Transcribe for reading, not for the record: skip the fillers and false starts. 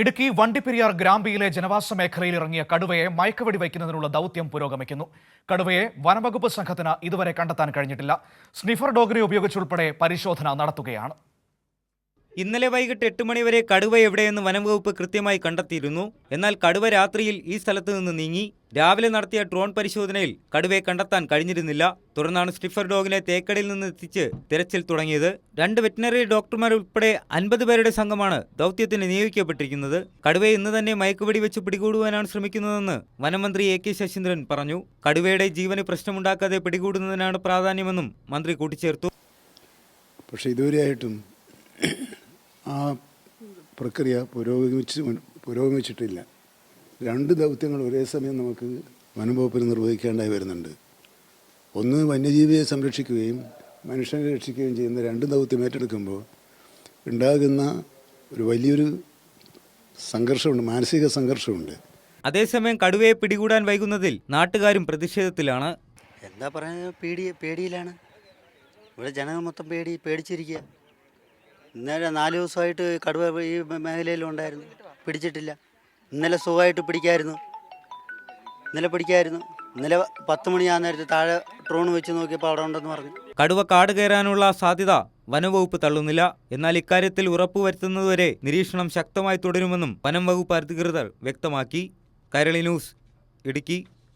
ഇടുക്കി വണ്ടിപ്പെരിയാർ ഗ്രാമ്പിയിലെ ജനവാസ മേഖലയിൽ ഇറങ്ങിയ കടുവയെ മയക്കുവെടി വയ്ക്കുന്നതിനുള്ള ദൗത്യം പുരോഗമിക്കുന്നു. കടുവയെ വനംവകുപ്പ് സംഘത്തിന് ഇതുവരെ കണ്ടെത്താൻ കഴിഞ്ഞിട്ടില്ല. സ്നിഫർ ഡോഗിനെ ഉപയോഗിച്ചുൾപ്പെടെ പരിശോധന നടത്തുകയാണ്. ഇന്നലെ വൈകിട്ട് 8 മണി വരെ കടുവ എവിടെയെന്ന് വനംവകുപ്പ് കൃത്യമായി കണ്ടെത്തിയിരുന്നു. എന്നാൽ കടുവ രാത്രിയിൽ ഈ സ്ഥലത്ത് നിന്ന് നീങ്ങി. രാവിലെ നടത്തിയ ഡ്രോൺ പരിശോധനയിൽ കടുവയെ കണ്ടെത്താൻ കഴിഞ്ഞിരുന്നില്ല. തുടർന്നാണ് സ്നിഫർ ഡോഗിനെ തേക്കടിയിൽ നിന്ന് എത്തിച്ച് തിരച്ചിൽ തുടങ്ങിയത്. 2 വെറ്റിനറി ഡോക്ടർമാരുൾപ്പെടെ 50 പേരുടെ സംഘമാണ് ദൗത്യത്തിന് നിയോഗിക്കപ്പെട്ടിരിക്കുന്നത്. കടുവയെ ഇന്ന് തന്നെ മയക്കുവെടി വെച്ച് പിടികൂടുവാനാണ് ശ്രമിക്കുന്നതെന്ന് വനമന്ത്രി AK ശശീന്ദ്രൻ പറഞ്ഞു. കടുവയുടെ ജീവന് പ്രശ്നമുണ്ടാക്കാതെ പിടികൂടുന്നതിനാണ് പ്രാധാന്യമെന്നും മന്ത്രി കൂട്ടിച്ചേർത്തു. പക്ഷേ ഇതുവരെയായിട്ടും ആ പ്രക്രിയ പുരോഗമിച്ചിട്ടില്ല. 2 ദൗത്യങ്ങൾ ഒരേ സമയം നമുക്ക് വനംവകുപ്പിൽ നിർവഹിക്കേണ്ടതായി വരുന്നുണ്ട്. ഒന്ന്, വന്യജീവിയെ സംരക്ഷിക്കുകയും മനുഷ്യനെ രക്ഷിക്കുകയും ചെയ്യുന്ന 2 ദൗത്യം ഏറ്റെടുക്കുമ്പോൾ ഉണ്ടാകുന്ന ഒരു വലിയൊരു സംഘർഷമുണ്ട്, മാനസിക സംഘർഷമുണ്ട്. അതേസമയം കടുവയെ പിടികൂടാൻ വൈകുന്നതിൽ നാട്ടുകാരും പ്രതിഷേധത്തിലാണ്. എന്താ പറയുക, പേടിയിലാണ്. ഇവിടെ ജനങ്ങൾ മൊത്തം പേടിച്ചിരിക്കുക. ഇന്നലെ 4 ദിവസമായിട്ട് കടുവ ഈ മേഖലയിലുണ്ടായിരുന്നു, പിടിച്ചിട്ടില്ല. ഇന്നലെ സുഖമായിട്ട് പിടിക്കായിരുന്നു. ഇന്നലെ 10 മണിയാ നേരത്തെ താഴെ ഡ്രോൺ വെച്ച് നോക്കിയപ്പോൾ അവിടെ ഉണ്ടെന്ന് പറഞ്ഞു. കടുവ കാട് കയറാനുള്ള സാധ്യത വനംവകുപ്പ് തള്ളുന്നില്ല. എന്നാൽ ഇക്കാര്യത്തിൽ ഉറപ്പുവരുത്തുന്നതുവരെ നിരീക്ഷണം ശക്തമായി തുടരുമെന്നും വനം വകുപ്പ് അധികൃതർ വ്യക്തമാക്കി. കൈരളി ന്യൂസ്, ഇടുക്കി.